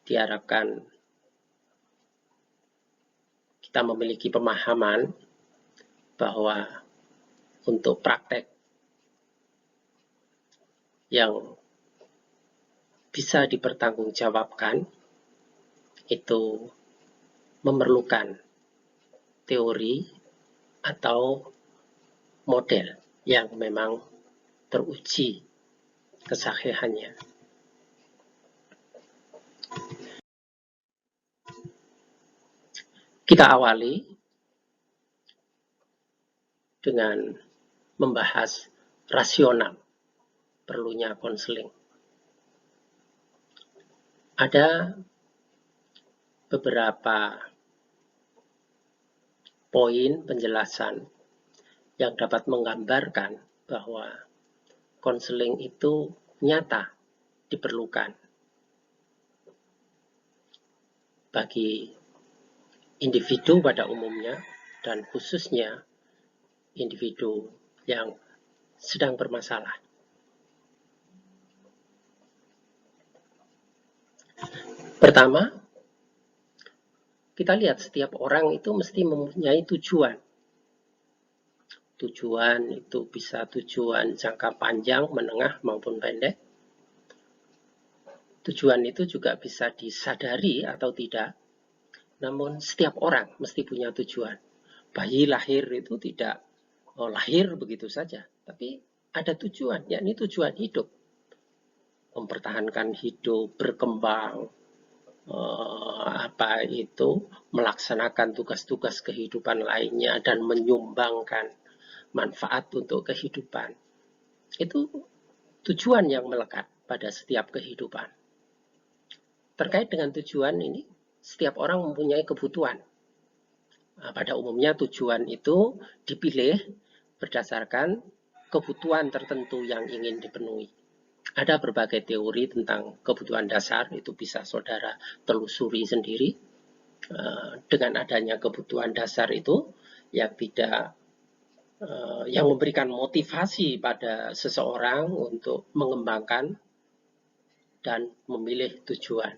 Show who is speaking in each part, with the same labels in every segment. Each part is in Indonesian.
Speaker 1: diharapkan kita memiliki pemahaman bahwa untuk praktek yang bisa dipertanggungjawabkan itu memerlukan teori atau model yang memang teruji kesahihannya. Kita awali dengan membahas rasional perlunya konseling. Ada beberapa poin penjelasan yang dapat menggambarkan bahwa konseling itu nyata diperlukan bagi individu pada umumnya dan khususnya individu yang sedang bermasalah. Pertama, kita lihat setiap orang itu mesti mempunyai tujuan. Tujuan itu bisa tujuan jangka panjang, menengah, maupun pendek. Tujuan itu juga bisa disadari atau tidak. Namun setiap orang mesti punya tujuan. Bayi lahir itu tidak lahir begitu saja, tapi ada tujuan, yakni tujuan hidup. Mempertahankan hidup, berkembang, melaksanakan tugas-tugas kehidupan lainnya dan menyumbangkan manfaat untuk kehidupan. Itu tujuan yang melekat pada setiap kehidupan. Terkait dengan tujuan ini, setiap orang mempunyai kebutuhan. Nah, pada umumnya tujuan itu dipilih berdasarkan kebutuhan tertentu yang ingin dipenuhi. Ada berbagai teori tentang kebutuhan dasar, itu bisa saudara telusuri sendiri. Dengan adanya kebutuhan dasar itu yang yang memberikan motivasi pada seseorang untuk mengembangkan dan memilih tujuan.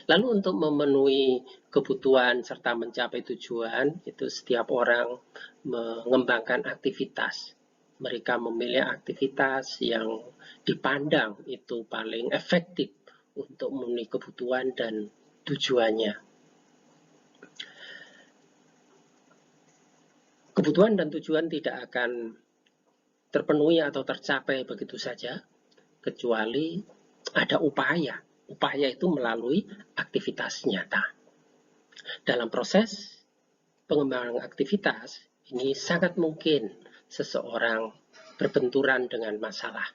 Speaker 1: Lalu untuk memenuhi kebutuhan serta mencapai tujuan, itu setiap orang mengembangkan aktivitas. Mereka memilih aktivitas yang dipandang itu paling efektif untuk memenuhi kebutuhan dan tujuannya. Kebutuhan dan tujuan tidak akan terpenuhi atau tercapai begitu saja, kecuali ada upaya. Upaya itu melalui aktivitas nyata. Dalam proses pengembangan aktivitas, ini sangat mungkin seseorang berbenturan dengan masalah.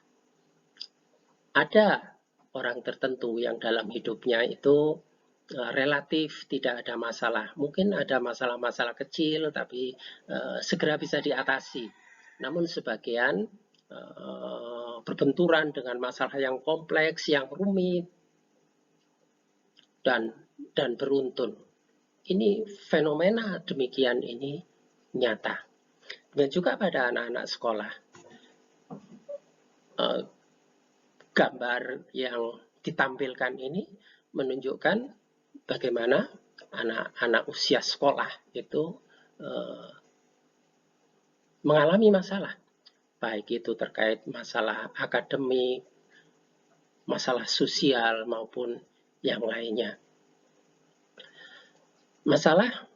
Speaker 1: Ada orang tertentu yang dalam hidupnya itu relatif tidak ada masalah. Mungkin ada masalah-masalah kecil, tapi segera bisa diatasi. Namun sebagian berbenturan dengan masalah yang kompleks, yang rumit, dan beruntun. Ini fenomena demikian ini nyata. Dan juga pada anak-anak sekolah. Gambar yang ditampilkan ini menunjukkan bagaimana anak-anak usia sekolah itu mengalami masalah. Baik itu terkait masalah akademik, masalah sosial maupun yang lainnya. Masalah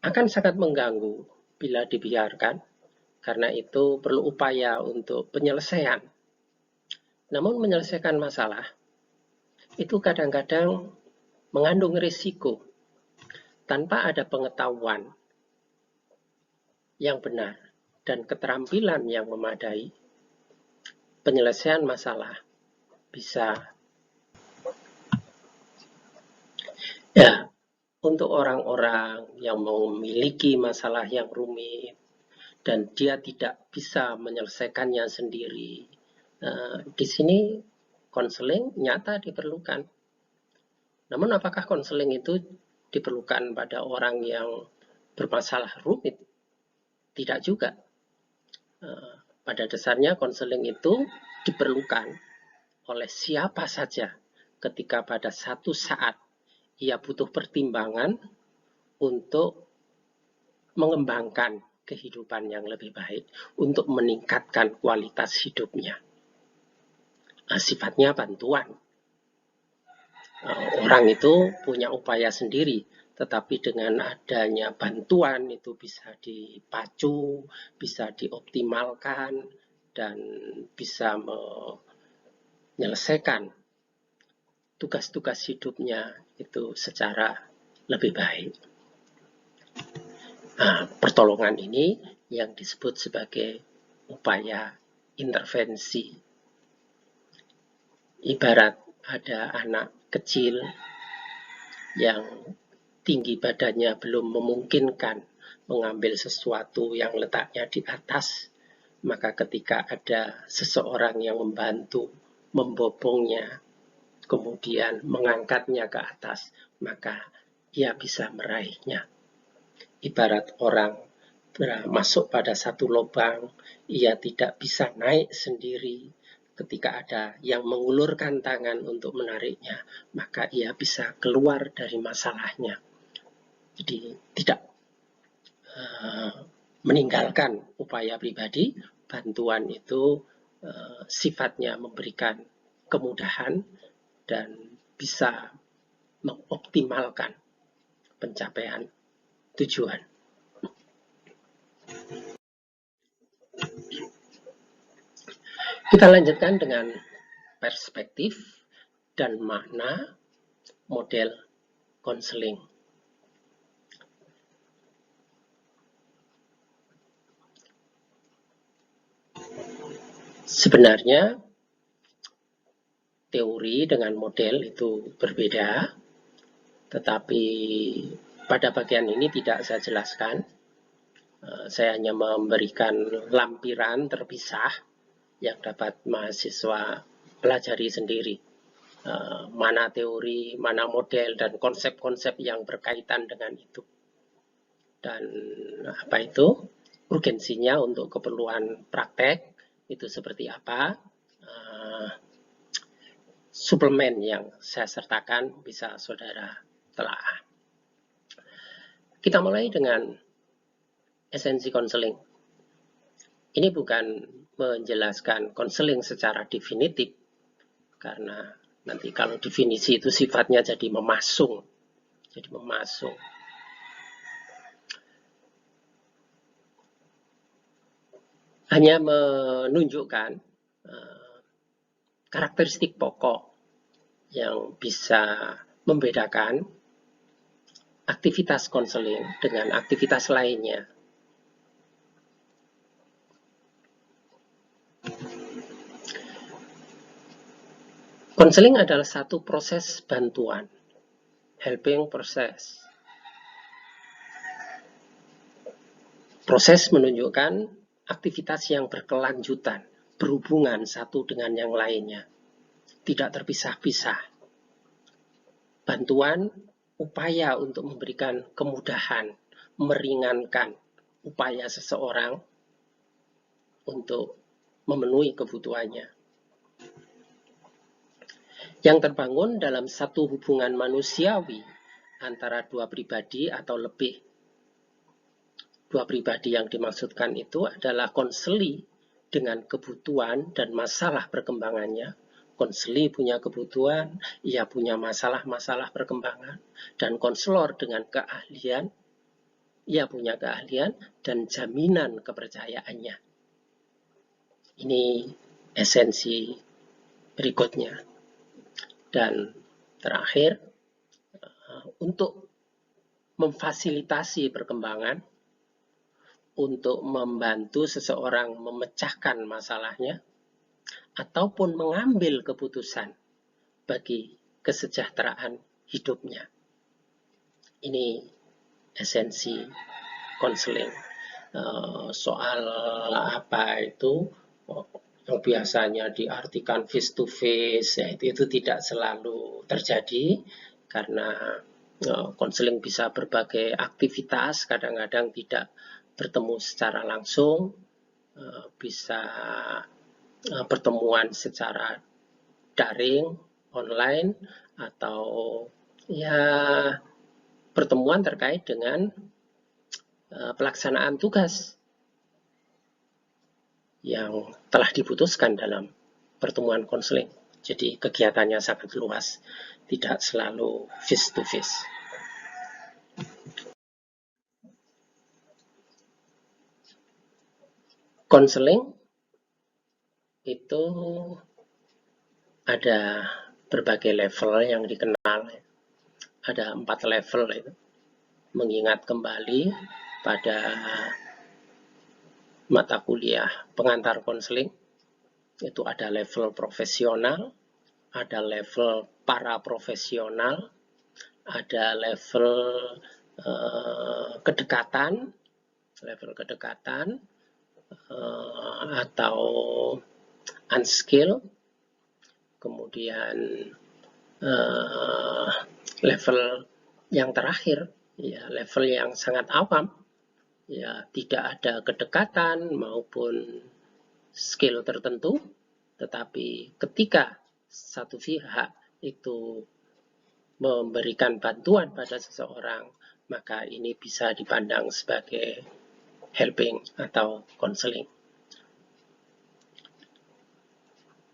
Speaker 1: akan sangat mengganggu bila dibiarkan, karena itu perlu upaya untuk penyelesaian. Namun menyelesaikan masalah itu kadang-kadang mengandung risiko tanpa ada pengetahuan yang benar dan keterampilan yang memadai. Penyelesaian masalah bisa untuk orang-orang yang memiliki masalah yang rumit dan dia tidak bisa menyelesaikannya sendiri. Di sini konseling nyata diperlukan. Namun apakah konseling itu diperlukan pada orang yang bermasalah rumit? Tidak juga. Pada dasarnya konseling itu diperlukan oleh siapa saja ketika pada satu saat ia butuh pertimbangan untuk mengembangkan kehidupan yang lebih baik, untuk meningkatkan kualitas hidupnya. Sifatnya bantuan. Orang itu punya upaya sendiri, tetapi dengan adanya bantuan itu bisa dipacu, bisa dioptimalkan, dan bisa menyelesaikan tugas-tugas hidupnya itu secara lebih baik. Nah, pertolongan ini yang disebut sebagai upaya intervensi. Ibarat ada anak kecil yang tinggi badannya belum memungkinkan mengambil sesuatu yang letaknya di atas, maka ketika ada seseorang yang membantu membopongnya, kemudian mengangkatnya ke atas, maka ia bisa meraihnya. Ibarat orang masuk pada satu lubang, ia tidak bisa naik sendiri. Ketika ada yang mengulurkan tangan untuk menariknya, maka ia bisa keluar dari masalahnya. Jadi tidak meninggalkan upaya pribadi, bantuan itu sifatnya memberikan kemudahan dan bisa mengoptimalkan pencapaian tujuan. Kita lanjutkan dengan perspektif dan makna model konseling. Sebenarnya teori dengan model itu berbeda, tetapi pada bagian ini tidak saya jelaskan. Saya hanya memberikan lampiran terpisah yang dapat mahasiswa pelajari sendiri. Mana teori, mana model, dan konsep-konsep yang berkaitan dengan itu. Dan apa itu? Urgensinya untuk keperluan praktek itu seperti apa? Suplemen yang saya sertakan bisa saudara telaah. Kita mulai dengan esensi konseling. Ini bukan menjelaskan konseling secara definitif, karena nanti kalau definisi itu sifatnya jadi memasung. Hanya menunjukkan karakteristik pokok yang bisa membedakan aktivitas konseling dengan aktivitas lainnya. Konseling adalah satu proses bantuan, helping process. Proses menunjukkan aktivitas yang berkelanjutan, berhubungan satu dengan yang lainnya, tidak terpisah-pisah. Bantuan, upaya untuk memberikan kemudahan, meringankan upaya seseorang untuk memenuhi kebutuhannya. Yang terbangun dalam satu hubungan manusiawi antara dua pribadi atau lebih. Dua pribadi yang dimaksudkan itu adalah konseli dengan kebutuhan dan masalah perkembangannya. Konseli punya kebutuhan, ia punya masalah-masalah perkembangan. Dan konselor dengan keahlian, ia punya keahlian dan jaminan kepercayaannya. Ini esensi berikutnya. Dan terakhir, untuk memfasilitasi perkembangan, untuk membantu seseorang memecahkan masalahnya, ataupun mengambil keputusan bagi kesejahteraan hidupnya. Ini esensi konseling. Soal apa itu yang biasanya diartikan face to face, itu tidak selalu terjadi, karena konseling bisa berbagai aktivitas, kadang-kadang tidak bertemu secara langsung, bisa pertemuan secara daring, online, atau ya pertemuan terkait dengan pelaksanaan tugas yang telah diputuskan dalam pertemuan konseling. Jadi kegiatannya sangat luas, tidak selalu face to face. Konseling itu ada berbagai level yang dikenal. Ada 4 level itu. Mengingat kembali pada mata kuliah pengantar konseling, itu ada level profesional, ada level para profesional, ada level kedekatan, atau unskill, kemudian level yang terakhir, ya level yang sangat awam, ya tidak ada kedekatan maupun skill tertentu, tetapi ketika satu pihak itu memberikan bantuan pada seseorang, maka ini bisa dipandang sebagai helping atau counseling.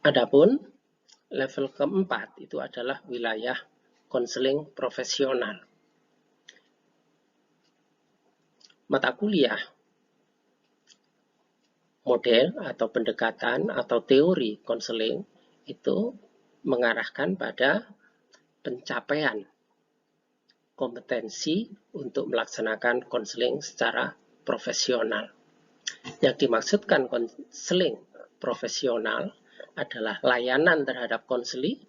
Speaker 1: Adapun level keempat itu adalah wilayah konseling profesional. Mata kuliah, model atau pendekatan atau teori konseling itu mengarahkan pada pencapaian kompetensi untuk melaksanakan konseling secara profesional. Yang dimaksudkan konseling profesional adalah layanan terhadap konseli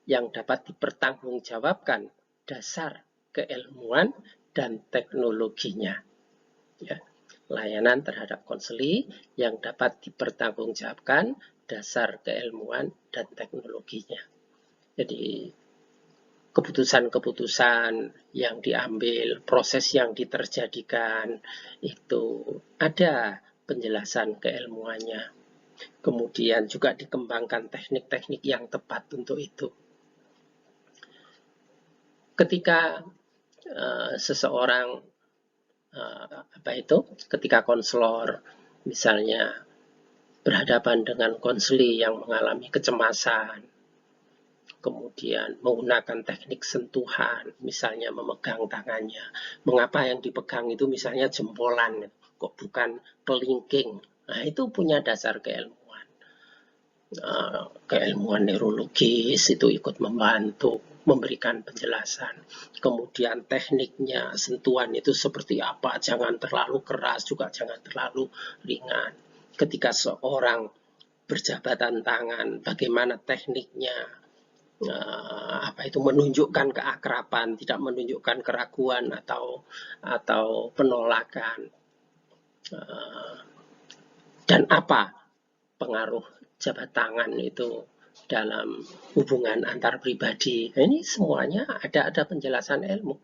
Speaker 1: yang dapat dipertanggungjawabkan dasar keilmuan dan teknologinya. Ya, layanan terhadap konseli yang dapat dipertanggungjawabkan dasar keilmuan dan teknologinya. Jadi keputusan-keputusan yang diambil, proses yang diterjadikan, itu ada penjelasan keilmuannya. Kemudian juga dikembangkan teknik-teknik yang tepat untuk itu. Ketika seseorang ketika konselor misalnya berhadapan dengan konseli yang mengalami kecemasan, kemudian menggunakan teknik sentuhan, misalnya memegang tangannya. Mengapa yang dipegang itu misalnya jempolan, kok bukan kelingking? Nah, itu punya dasar keilmuan. Keilmuan neurologis itu ikut membantu memberikan penjelasan. Kemudian tekniknya, sentuhan itu seperti apa, jangan terlalu keras, juga jangan terlalu ringan. Ketika seorang berjabatan tangan, bagaimana tekniknya, menunjukkan keakraban, tidak menunjukkan keraguan atau penolakan, dan apa pengaruh jabat tangan itu dalam hubungan antar pribadi. Ini semuanya ada penjelasan ilmu.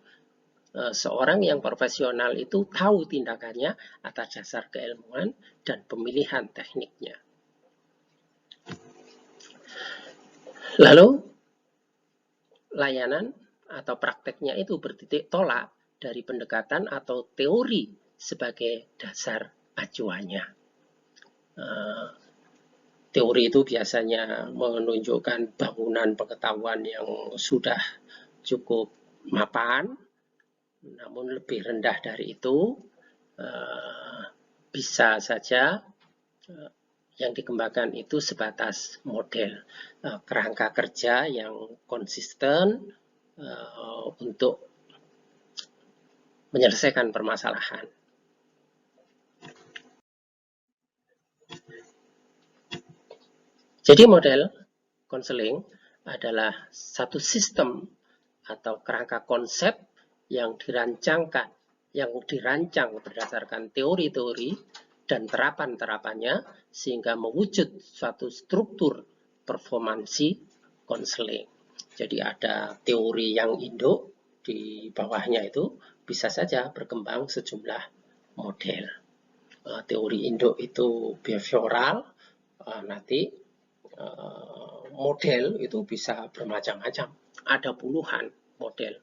Speaker 1: Seorang yang profesional itu tahu tindakannya atas dasar keilmuan dan pemilihan tekniknya. Lalu layanan atau prakteknya itu bertitik tolak dari pendekatan atau teori sebagai dasar acuannya. Teori itu biasanya menunjukkan bangunan pengetahuan yang sudah cukup mapan, namun lebih rendah dari itu bisa saja yang dikembangkan itu sebatas model kerangka kerja yang konsisten untuk menyelesaikan permasalahan. Jadi model konseling adalah satu sistem atau kerangka konsep yang dirancang berdasarkan teori-teori dan terapan-terapannya sehingga mewujud suatu struktur performansi konseling. Jadi ada teori yang induk, di bawahnya itu bisa saja berkembang sejumlah model. Teori induk itu behavioral, nanti model itu bisa bermacam-macam. Ada puluhan model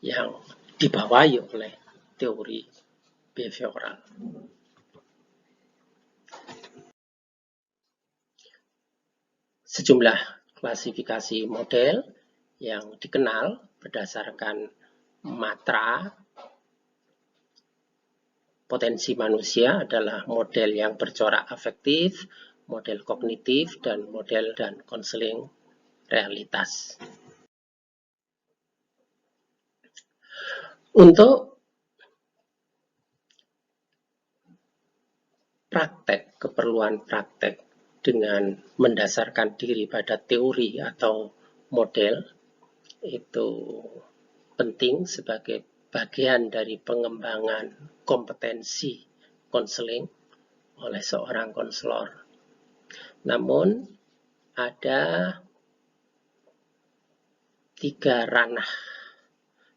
Speaker 1: yang dibawahi oleh teori behavioral. Sejumlah klasifikasi model yang dikenal berdasarkan matra potensi manusia adalah model yang bercorak afektif, model kognitif, dan model dan konseling realitas. Untuk praktek, keperluan praktek dengan mendasarkan diri pada teori atau model itu penting sebagai bagian dari pengembangan kompetensi konseling oleh seorang konselor. Namun ada 3 ranah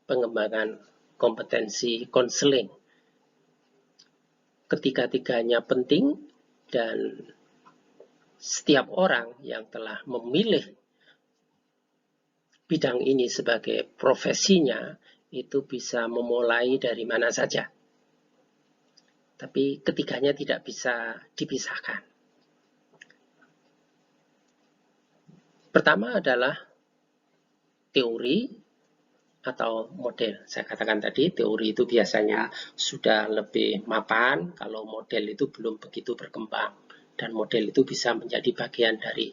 Speaker 1: pengembangan kompetensi konseling. Ketiga-tiganya penting dan setiap orang yang telah memilih bidang ini sebagai profesinya itu bisa memulai dari mana saja. Tapi ketiganya tidak bisa dipisahkan. Pertama adalah teori atau model. Saya katakan tadi, teori itu biasanya sudah lebih mapan, kalau model itu belum begitu berkembang. Dan model itu bisa menjadi bagian dari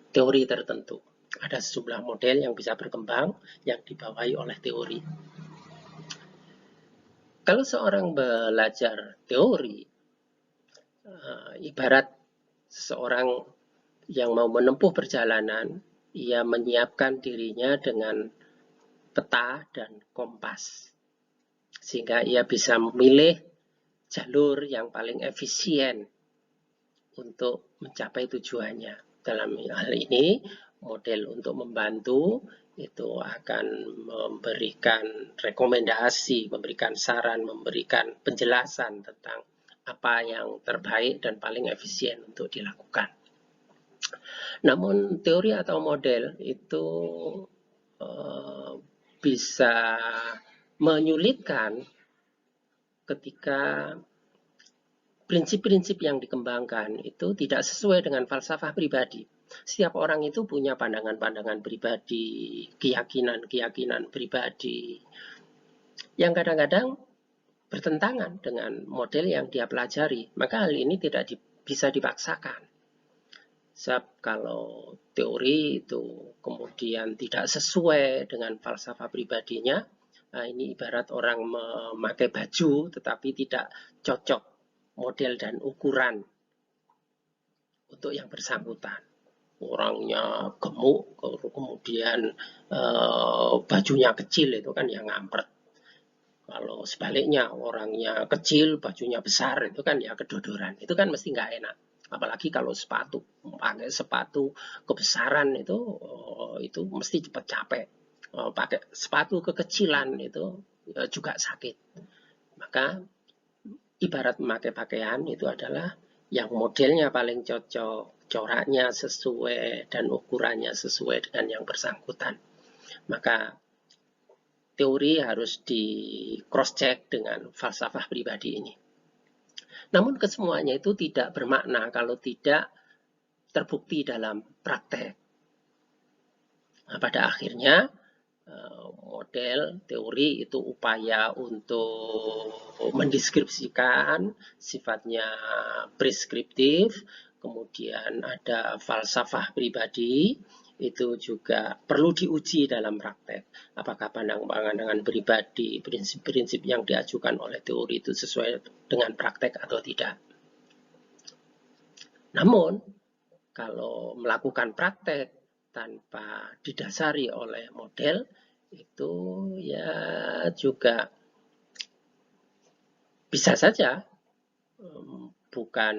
Speaker 1: teori tertentu. Ada sejumlah model yang bisa berkembang, yang dibawahi oleh teori. Kalau seorang belajar teori, ibarat seseorang yang mau menempuh perjalanan, ia menyiapkan dirinya dengan peta dan kompas, sehingga ia bisa memilih jalur yang paling efisien untuk mencapai tujuannya. Dalam hal ini, model untuk membantu itu akan memberikan rekomendasi, memberikan saran, memberikan penjelasan tentang apa yang terbaik dan paling efisien untuk dilakukan. Namun teori atau model itu bisa menyulitkan ketika prinsip-prinsip yang dikembangkan itu tidak sesuai dengan falsafah pribadi. Setiap orang itu punya pandangan-pandangan pribadi, keyakinan-keyakinan pribadi, yang kadang-kadang bertentangan dengan model yang dia pelajari. Maka hal ini tidak bisa dipaksakan. Sebab kalau teori itu kemudian tidak sesuai dengan falsafah pribadinya, nah ini ibarat orang memakai baju tetapi tidak cocok model dan ukuran untuk yang bersangkutan. Orangnya gemuk, kemudian bajunya kecil, itu kan yang ngampret. Kalau sebaliknya orangnya kecil, bajunya besar, itu kan ya kedodoran. Itu kan mesti nggak enak. Apalagi kalau sepatu, pakai sepatu kebesaran itu mesti cepat capek. Pakai sepatu kekecilan itu juga sakit. Maka ibarat memakai pakaian itu adalah yang modelnya paling cocok, coraknya sesuai dan ukurannya sesuai dengan yang bersangkutan. Maka teori harus di cross check dengan falsafah pribadi ini. Namun kesemuanya itu tidak bermakna kalau tidak terbukti dalam praktek. Nah, pada akhirnya model teori itu upaya untuk mendeskripsikan, sifatnya preskriptif, kemudian ada falsafah pribadi, itu juga perlu diuji dalam praktek. Apakah pandangan pribadi, prinsip-prinsip yang diajukan oleh teori itu sesuai dengan praktek atau tidak. Namun, kalau melakukan praktek tanpa didasari oleh model, itu ya juga bisa saja bukan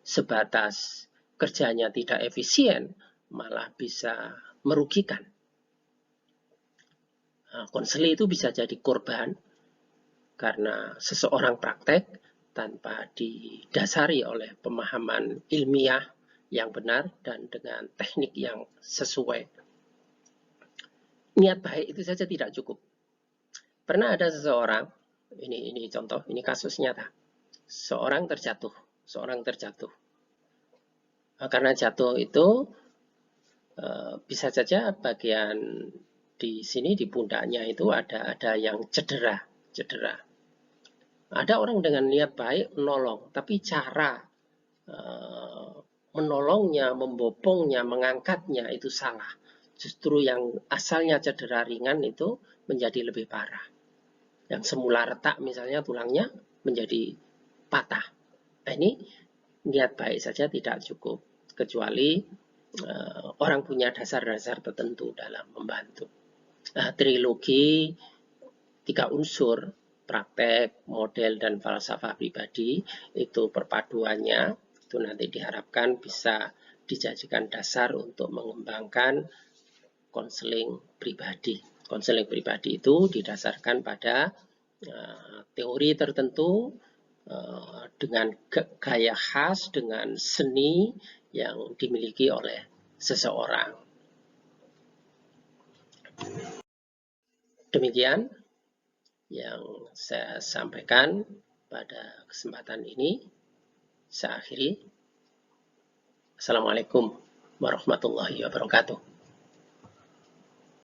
Speaker 1: sebatas kerjanya tidak efisien, malah bisa merugikan. Konseli itu bisa jadi korban karena seseorang praktek tanpa didasari oleh pemahaman ilmiah yang benar dan dengan teknik yang sesuai. Niat baik itu saja tidak cukup. Pernah ada seseorang, ini contoh, ini kasus nyata. Seorang terjatuh. Karena jatuh itu bisa saja bagian di sini di pundaknya itu ada yang cedera. Ada orang dengan niat baik menolong, tapi cara menolongnya, membopongnya, mengangkatnya itu salah. Justru yang asalnya cedera ringan itu menjadi lebih parah. Yang semula retak misalnya tulangnya menjadi patah. Nah, ini niat baik saja tidak cukup, kecuali orang punya dasar-dasar tertentu dalam membantu. Trilogi 3 unsur, praktek, model, dan falsafah pribadi, itu perpaduannya, itu nanti diharapkan bisa dijadikan dasar untuk mengembangkan konseling pribadi. Konseling pribadi itu didasarkan pada teori tertentu dengan gaya khas, dengan seni yang dimiliki oleh seseorang. Demikian yang saya sampaikan pada kesempatan ini. Saya akhiri. Assalamualaikum warahmatullahi wabarakatuh.